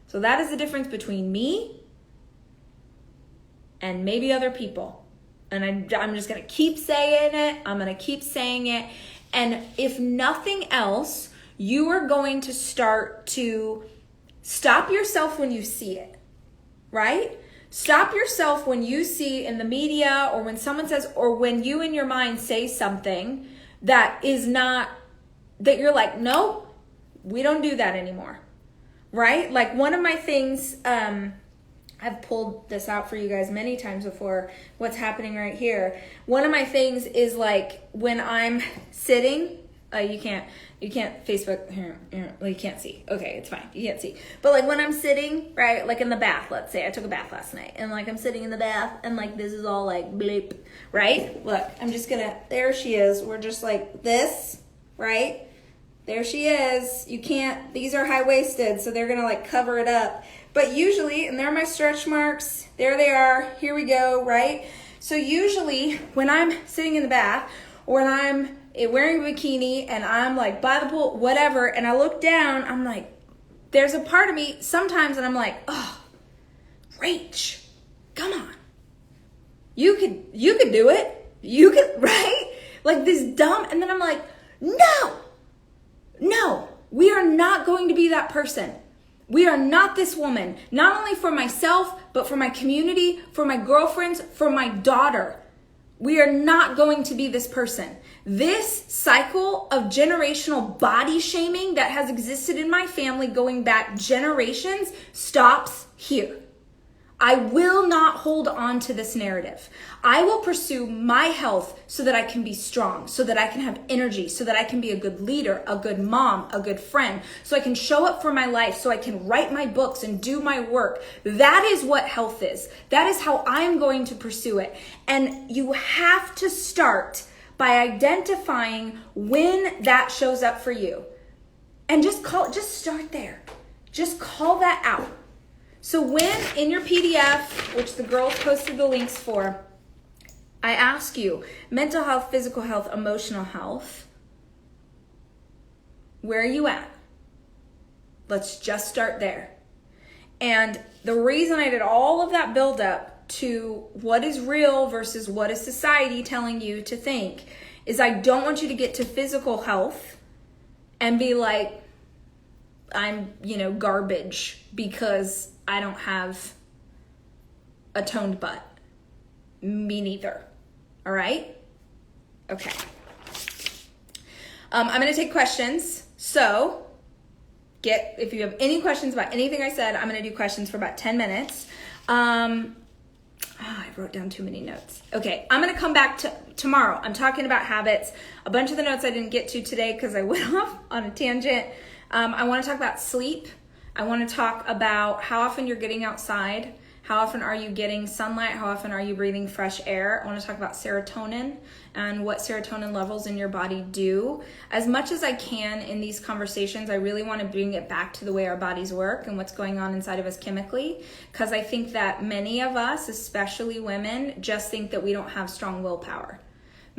So that is the difference between me and maybe other people. And I'm just going to keep saying it. I'm going to keep saying it. And if nothing else, you are going to start to stop yourself when you see it, right? Stop yourself when you see in the media, or when someone says, or when you in your mind say something that is not, that you're like, no, we don't do that anymore, right? Like one of my things, I've pulled this out for you guys many times before, what's happening right here. One of my things is like when I'm sitting, you can't Facebook here, well, you can't see. Okay, it's fine. You can't see. But like when I'm sitting, right, like in the bath, let's say I took a bath last night, and like I'm sitting in the bath and like this is all like bleep, right? Look, I'm just gonna, there she is. We're just like this, right? There she is. You can't, these are high-waisted, so they're gonna like cover it up. But usually, and there are my stretch marks. There they are. Here we go, right? So usually when I'm sitting in the bath or when I'm wearing a bikini and I'm like by the pool, whatever, and I look down, I'm like, there's a part of me sometimes and I'm like, oh, rach, come on. You could do it. You could, right? Like this dumb, and then I'm like, no, we are not going to be that person. We are not this woman, not only for myself, but for my community, for my girlfriends, for my daughter. We are not going to be this person. This cycle of generational body shaming that has existed in my family going back generations stops here. I will not hold on to this narrative. I will pursue my health so that I can be strong, so that I can have energy, so that I can be a good leader, a good mom, a good friend, so I can show up for my life, so I can write my books and do my work. That is what health is. That is how I'm going to pursue it. And you have to start by identifying when that shows up for you. And just start there. Just call that out. So when in your PDF, which the girls posted the links for, I ask you, mental health, physical health, emotional health, where are you at? Let's just start there. And the reason I did all of that build up to what is real versus what is society telling you to think is I don't want you to get to physical health and be like, I'm, garbage because I don't have a toned butt. Me neither. All right? Okay. I'm going to take questions. So, if you have any questions about anything I said, I'm going to do questions for about 10 minutes. I wrote down too many notes. Okay, I'm going to come back to tomorrow. I'm talking about habits. A bunch of the notes I didn't get to today because I went off on a tangent. I want to talk about sleep. I want to talk about how often you're getting outside. How often are you getting sunlight? How often are you breathing fresh air? I want to talk about serotonin and what serotonin levels in your body do. As much as I can in these conversations, I really want to bring it back to the way our bodies work and what's going on inside of us chemically, because I think that many of us, especially women, just think that we don't have strong willpower.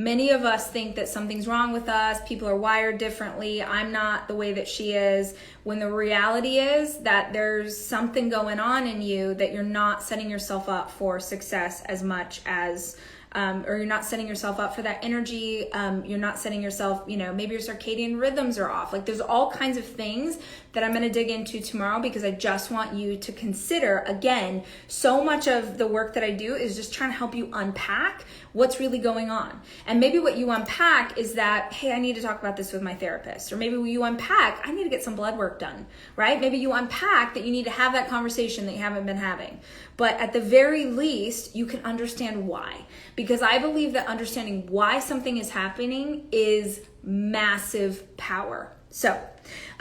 Many of us think that something's wrong with us, people are wired differently, I'm not the way that she is, when the reality is that there's something going on in you that you're not setting yourself up for success as much as, or you're not setting yourself up for that energy, you're not setting yourself, maybe your circadian rhythms are off. Like there's all kinds of things that I'm going to dig into tomorrow because I just want you to consider, again, so much of the work that I do is just trying to help you unpack what's really going on. And maybe what you unpack is that, hey, I need to talk about this with my therapist. Or maybe you unpack, I need to get some blood work done, right? Maybe you unpack that you need to have that conversation that you haven't been having. But at the very least, you can understand why. Because I believe that understanding why something is happening is massive power. So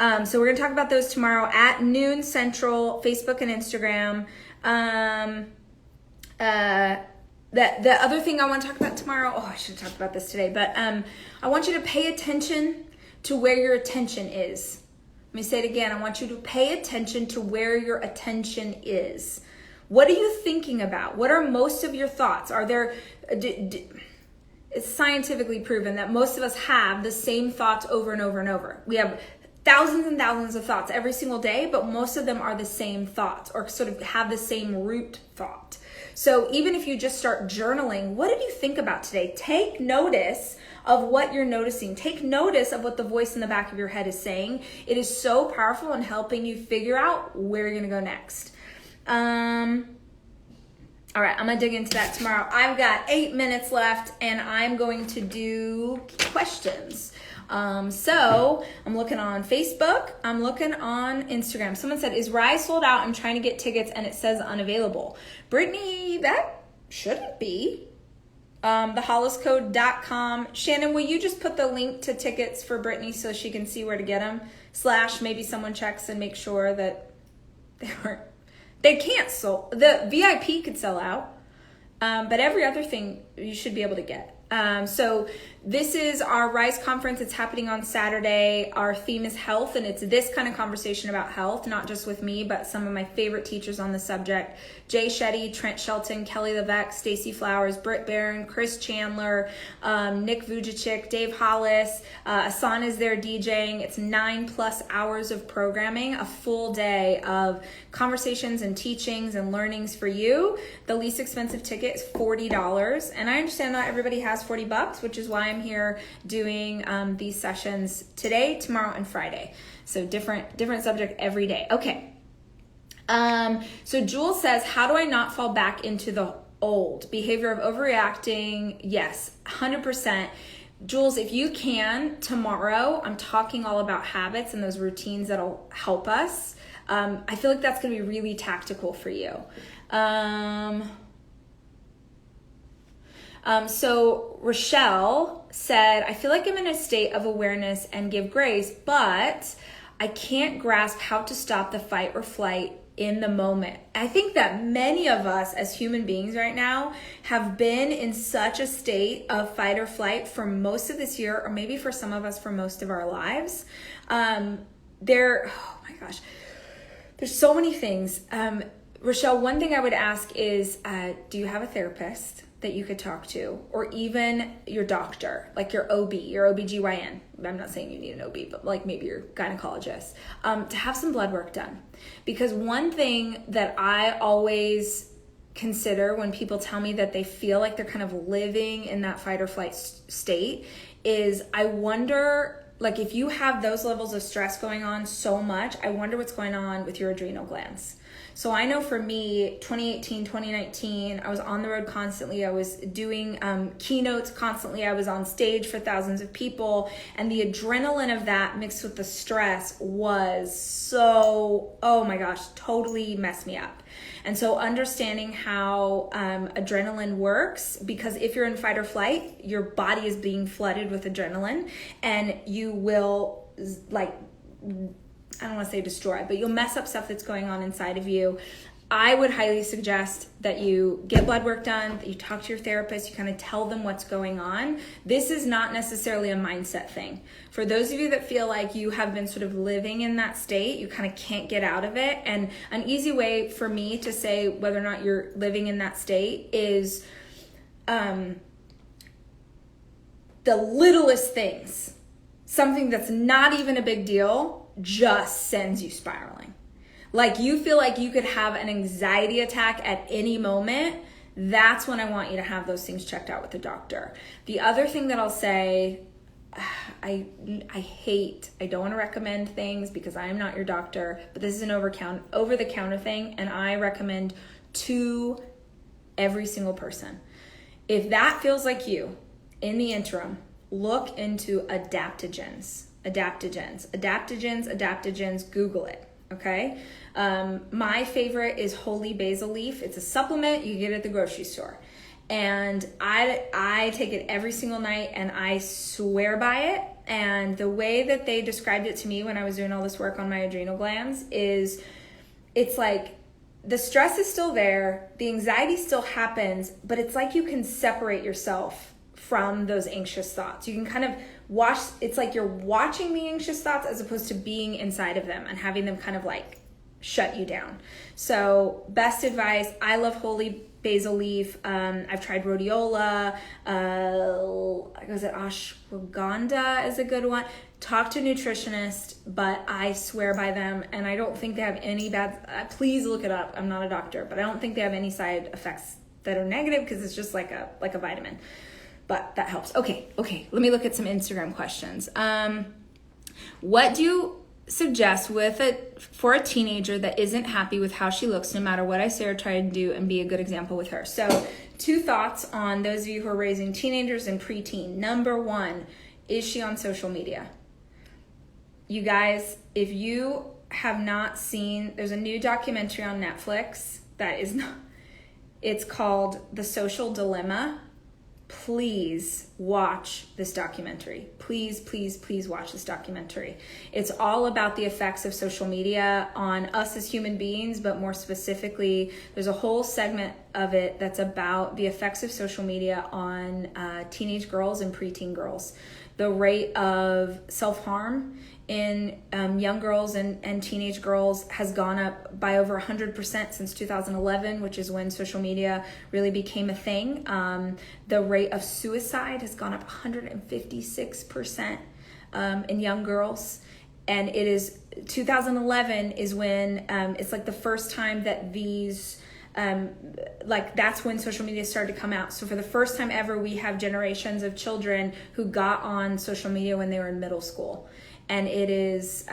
we're going to talk about those tomorrow at noon Central, Facebook and Instagram. The other thing I want to talk about tomorrow, I should have talked about this today, but I want you to pay attention to where your attention is. Let me say it again. I want you to pay attention to where your attention is. What are you thinking about? What are most of your thoughts? Are there... It's scientifically proven that most of us have the same thoughts over and over and over. We have thousands and thousands of thoughts every single day, but most of them are the same thoughts or sort of have the same root thought. So even if you just start journaling, what did you think about today? Take notice of what you're noticing. Take notice of what the voice in the back of your head is saying. It is so powerful in helping you figure out where you're going to go next. All right, I'm going to dig into that tomorrow. I've got 8 minutes left, and I'm going to do questions. So I'm looking on Facebook. I'm looking on Instagram. Someone said, is Rye sold out? I'm trying to get tickets, and it says unavailable. Brittany, that shouldn't be. theholliscode.com. Shannon, will you just put the link to tickets for Brittany so she can see where to get them? / maybe someone checks and makes sure that they can't sell. The VIP could sell out, but every other thing you should be able to get. So this is our Rise conference. It's happening on Saturday. Our theme is health, and it's this kind of conversation about health, not just with me, but some of my favorite teachers on the subject: Jay Shetty, Trent Shelton, Kelly LeVeque, Stacey Flowers, Britt Barron, Chris Chandler, Nick Vujicic, Dave Hollis. Asan is there DJing. It's 9+ hours of programming, a full day of conversations and teachings and learnings for you. The least expensive ticket is $40, and I understand not everybody has $40, which is why I'm here doing these sessions today, tomorrow, and Friday. So different subject every day. Okay. So Jules says, how do I not fall back into the old behavior of overreacting? Yes, 100%. Jules, if you can, tomorrow, I'm talking all about habits and those routines that'll help us. I feel like that's going to be really tactical for you. So Rochelle said, I feel like I'm in a state of awareness and give grace, but I can't grasp how to stop the fight or flight in the moment. I think that many of us as human beings right now have been in such a state of fight or flight for most of this year, or maybe for some of us for most of our lives. Oh my gosh, there's so many things. Rochelle, one thing I would ask is, do you have a therapist that you could talk to, or even your doctor, like your OB, your OBGYN? I'm not saying you need an OB, but like maybe your gynecologist, to have some blood work done. Because one thing that I always consider when people tell me that they feel like they're kind of living in that fight or flight state is, I wonder, like, if you have those levels of stress going on so much, I wonder what's going on with your adrenal glands. So I know for me, 2018, 2019, I was on the road constantly. I was doing keynotes constantly. I was on stage for thousands of people. And the adrenaline of that mixed with the stress was so, oh my gosh, totally messed me up. And so understanding how adrenaline works, because if you're in fight or flight, your body is being flooded with adrenaline, and you will, like, I don't want to say destroy, but you'll mess up stuff that's going on inside of you. I would highly suggest that you get blood work done, that you talk to your therapist, you kind of tell them what's going on. This is not necessarily a mindset thing. For those of you that feel like you have been sort of living in that state, you kind of can't get out of it. And an easy way for me to say whether or not you're living in that state is the littlest things, something that's not even a big deal, just sends you spiraling. Like, you feel like you could have an anxiety attack at any moment. That's when I want you to have those things checked out with the doctor. The other thing that I'll say, I don't want to recommend things because I am not your doctor, but this is an over-the-counter thing, and I recommend to every single person. If that feels like you, in the interim, look into adaptogens, Google it, okay? My favorite is holy basil leaf. It's a supplement you get at the grocery store. And I take it every single night, and I swear by it. And the way that they described it to me when I was doing all this work on my adrenal glands is, it's like the stress is still there, the anxiety still happens, but it's like you can separate yourself from those anxious thoughts. You can kind of watch, it's like you're watching the anxious thoughts as opposed to being inside of them and having them kind of like shut you down. So best advice, I love holy basil leaf. I've tried rhodiola. Was it ashwagandha is a good one. Talk to a nutritionist, but I swear by them, and I don't think they have any bad, please look it up. I'm not a doctor, but I don't think they have any side effects that are negative, because it's just like a vitamin. But that helps. Okay. Let me look at some Instagram questions. What do you suggest for a teenager that isn't happy with how she looks, no matter what I say or try to do, and be a good example with her? So 2 thoughts on those of you who are raising teenagers and preteen. Number 1, is she on social media? You guys, if you have not seen, there's a new documentary on Netflix that is not, it's called The Social Dilemma. Please watch this documentary. Please watch this documentary. It's all about the effects of social media on us as human beings, but more specifically, there's a whole segment of it that's about the effects of social media on teenage girls and preteen girls. The rate of self-harm in young girls and teenage girls has gone up by over 100% since 2011, which is when social media really became a thing. The rate of suicide has gone up 156% in young girls. And it is 2011 is when it's like the first time that these that's when social media started to come out. So for the first time ever, we have generations of children who got on social media when they were in middle school. And it is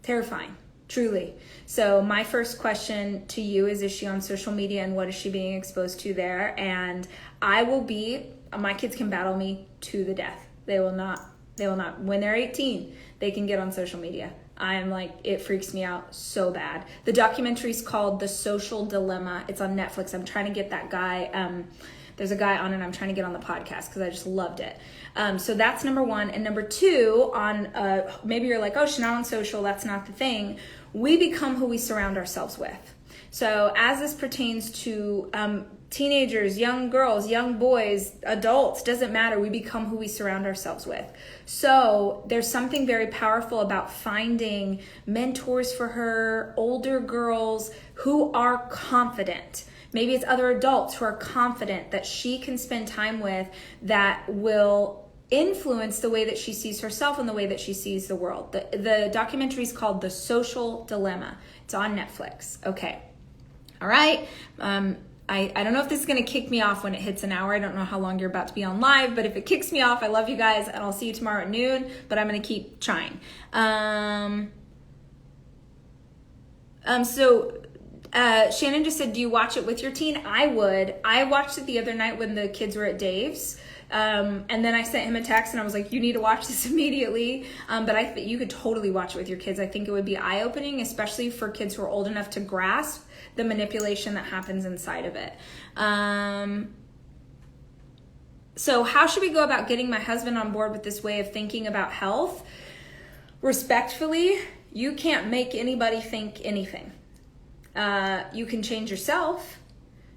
terrifying, truly. So my first question to you is she on social media and what is she being exposed to there? And my kids can battle me to the death. They will not, when they're 18, they can get on social media. I'm like, it freaks me out so bad. The documentary is called The Social Dilemma. It's on Netflix. I'm trying to get that guy. There's a guy on it I'm trying to get on the podcast because I just loved it. So that's number one. And number two, on maybe you're like, oh, she's not on social. That's not the thing. We become who we surround ourselves with. So as this pertains to teenagers, young girls, young boys, adults, doesn't matter. We become who we surround ourselves with. So there's something very powerful about finding mentors for her, older girls who are confident. Maybe it's other adults who are confident that she can spend time with that will influence the way that she sees herself and the way that she sees the world. The documentary is called The Social Dilemma. It's on Netflix. Okay. All right. I don't know if this is going to kick me off when it hits an hour. I don't know how long you're about to be on live, but if it kicks me off, I love you guys, and I'll see you tomorrow at noon, but I'm going to keep trying. Shannon just said, do you watch it with your teen? I would. I watched it the other night when the kids were at Dave's. And then I sent him a text and I was like, you need to watch this immediately. But I think you could totally watch it with your kids. I think it would be eye-opening, especially for kids who are old enough to grasp the manipulation that happens inside of it. So how should we go about getting my husband on board with this way of thinking about health? Respectfully, you can't make anybody think anything. You can change yourself.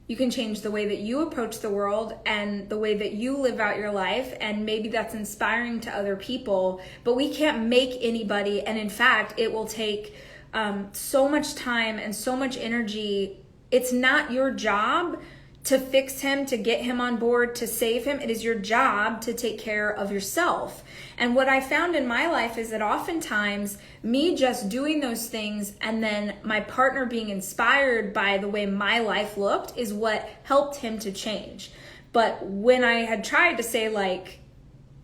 You can change the way that you approach the world and the way that you live out your life, and maybe that's inspiring to other people, but we can't make anybody, and in fact, it will take so much time and so much energy. It's not your job to fix him, to get him on board, to save him. It is your job to take care of yourself. And what I found in my life is that oftentimes me just doing those things and then my partner being inspired by the way my life looked is what helped him to change. But when I had tried to say, like,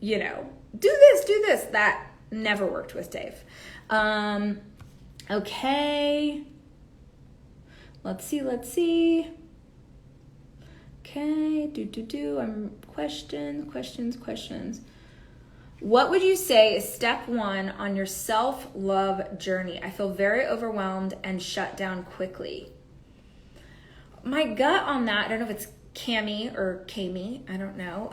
you know, do this, that never worked with Dave. Okay. Let's see. Okay, I'm questions. What would you say is step one on your self-love journey? I feel very overwhelmed and shut down quickly. My gut on that, I don't know if it's Cami or Kami, I don't know.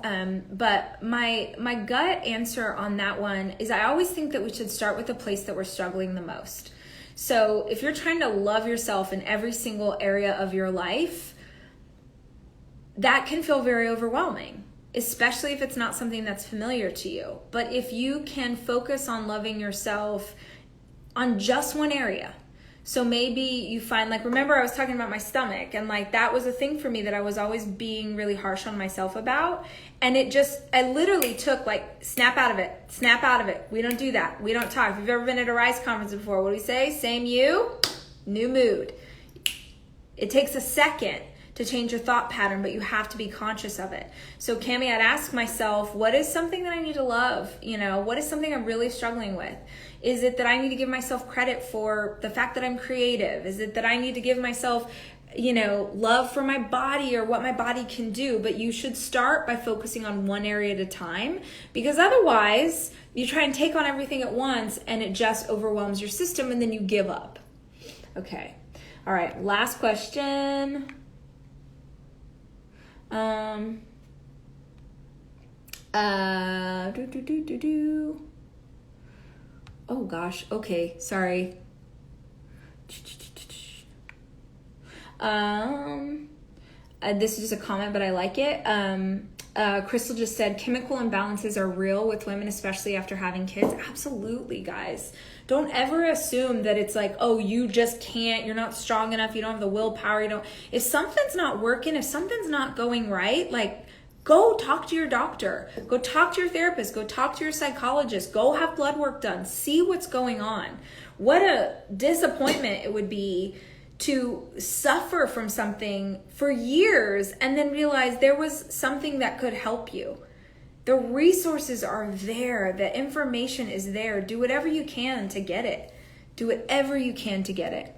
But my gut answer on that one is I always think that we should start with the place that we're struggling the most. So if you're trying to love yourself in every single area of your life, that can feel very overwhelming, especially if it's not something that's familiar to you. But if you can focus on loving yourself on just one area, so maybe you find, like, remember I was talking about my stomach, and like that was a thing for me that I was always being really harsh on myself about. And I literally took, like, snap out of it. We don't do that. We don't talk. If you've ever been at a RISE conference before, what do we say? Same you, new mood. It takes a second to change your thought pattern, but you have to be conscious of it. So Cami, I'd ask myself, what is something that I need to love? You know, what is something I'm really struggling with? Is it that I need to give myself credit for the fact that I'm creative? Is it that I need to give myself, you know, love for my body or what my body can do? But you should start by focusing on one area at a time, because otherwise you try and take on everything at once and it just overwhelms your system and then you give up. Okay. All right. Last question. Oh gosh. Okay. Sorry. this is just a comment, but I like it. Crystal just said, chemical imbalances are real with women, especially after having kids. Absolutely, guys. Don't ever assume that it's like, oh, you just can't, you're not strong enough, you don't have the willpower, if something's not working, if something's not going right, like, go talk to your doctor, go talk to your therapist, go talk to your psychologist, go have blood work done, see what's going on. What a disappointment it would be to suffer from something for years and then realize there was something that could help you. The resources are there. The information is there. Do whatever you can to get it. Do whatever you can to get it.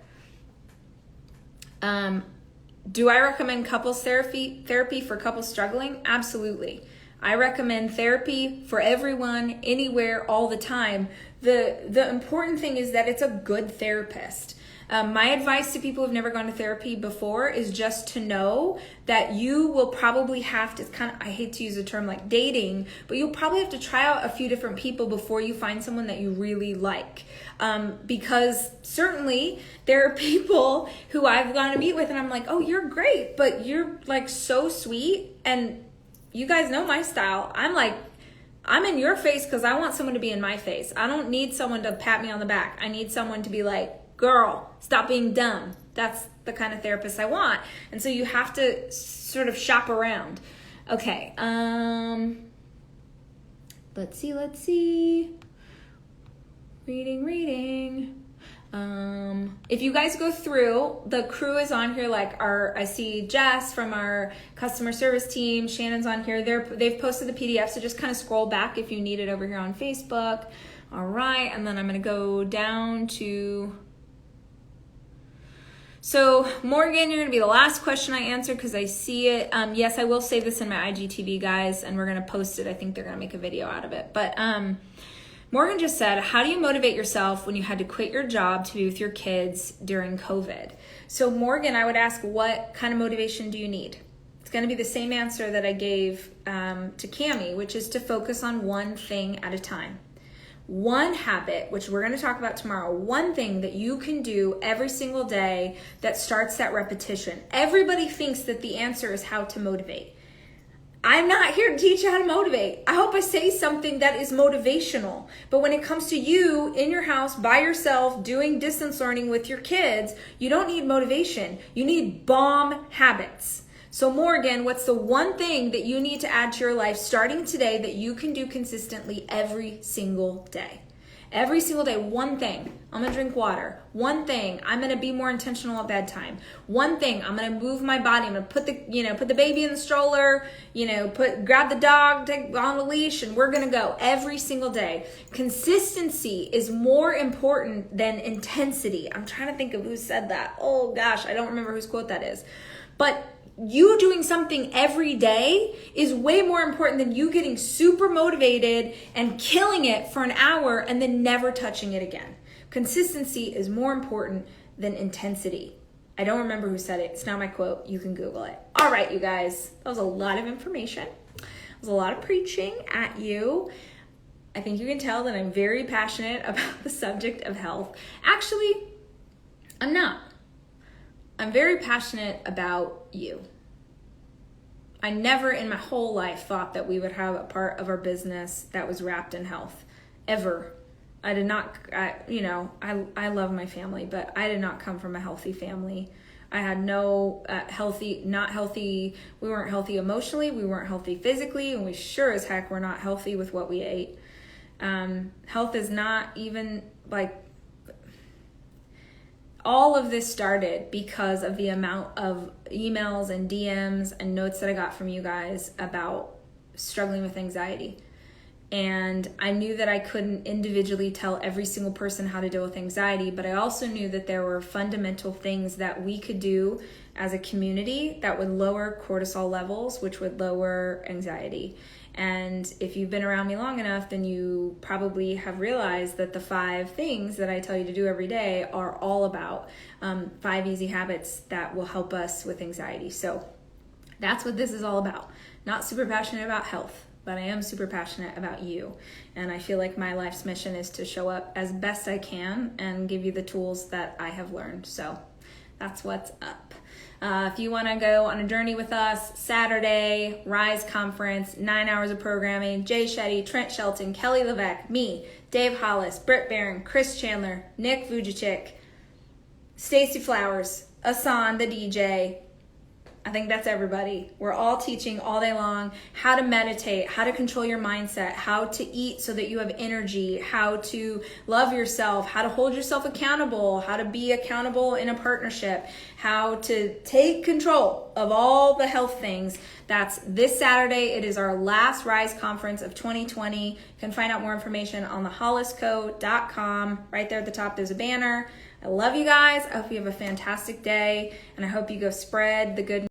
Do I recommend couples therapy for couples struggling? Absolutely. I recommend therapy for everyone, anywhere, all the time. The important thing is that it's a good therapist. My advice to people who've never gone to therapy before is just to know that you will probably have to, I hate to use a term like dating, but you'll probably have to try out a few different people before you find someone that you really like. Because certainly there are people who I've gone to meet with and I'm like, oh, you're great, but you're like so sweet. And you guys know my style. I'm in your face because I want someone to be in my face. I don't need someone to pat me on the back. I need someone to be like, girl, stop being dumb. That's the kind of therapist I want. And so you have to sort of shop around. Okay. Let's see. Reading. If you guys go through, the crew is on here, like I see Jess from our customer service team, Shannon's on here. They've posted the PDF, so just kind of scroll back if you need it over here on Facebook. All right, and then I'm going to go down to... So Morgan, you're going to be the last question I answered because I see it. Yes, I will save this in my IGTV, guys, and we're going to post it. I think they're going to make a video out of it. But Morgan just said, how do you motivate yourself when you had to quit your job to be with your kids during COVID? So Morgan, I would ask, what kind of motivation do you need? It's going to be the same answer that I gave to Cami, which is to focus on one thing at a time. One habit, which we're going to talk about tomorrow, one thing that you can do every single day that starts that repetition. Everybody thinks that the answer is how to motivate. I'm not here to teach you how to motivate. I hope I say something that is motivational. But when it comes to you in your house by yourself doing distance learning with your kids, you don't need motivation. You need bomb habits. So Morgan, what's the one thing that you need to add to your life starting today that you can do consistently every single day? Every single day, one thing. I'm gonna drink water. One thing, I'm gonna be more intentional at bedtime. One thing, I'm gonna move my body. I'm gonna put the baby in the stroller, grab the dog, take on the leash, and we're gonna go every single day. Consistency is more important than intensity. I'm trying to think of who said that. Oh gosh, I don't remember whose quote that is. But you doing something every day is way more important than you getting super motivated and killing it for an hour and then never touching it again. Consistency is more important than intensity. I don't remember who said it. It's not my quote. You can Google it. All right, you guys. That was a lot of information. It was a lot of preaching at you. I think you can tell that I'm very passionate about the subject of health. Actually, I'm not. I'm very passionate about you. I never in my whole life thought that we would have a part of our business that was wrapped in health, ever. I did not, I love my family, but I did not come from a healthy family. I had no we weren't healthy emotionally, we weren't healthy physically, and we sure as heck were not healthy with what we ate. Health is not even all of this started because of the amount of emails and DMs and notes that I got from you guys about struggling with anxiety. And I knew that I couldn't individually tell every single person how to deal with anxiety, but I also knew that there were fundamental things that we could do as a community that would lower cortisol levels, which would lower anxiety. And if you've been around me long enough, then you probably have realized that the 5 things that I tell you to do every day are all about 5 easy habits that will help us with anxiety. So that's what this is all about. Not super passionate about health, but I am super passionate about you. And I feel like my life's mission is to show up as best I can and give you the tools that I have learned. So that's what's up. If you want to go on a journey with us, Saturday, Rise Conference, 9 hours of programming, Jay Shetty, Trent Shelton, Kelly Levesque, me, Dave Hollis, Britt Barron, Chris Chandler, Nick Vujicic, Stacy Flowers, Asan, the DJ. I think that's everybody. We're all teaching all day long how to meditate, how to control your mindset, how to eat so that you have energy, how to love yourself, how to hold yourself accountable, how to be accountable in a partnership, how to take control of all the health things. That's this Saturday. It is our last Rise Conference of 2020. You can find out more information on thehollisco.com. Right there at the top, there's a banner. I love you guys. I hope you have a fantastic day, and I hope you go spread the good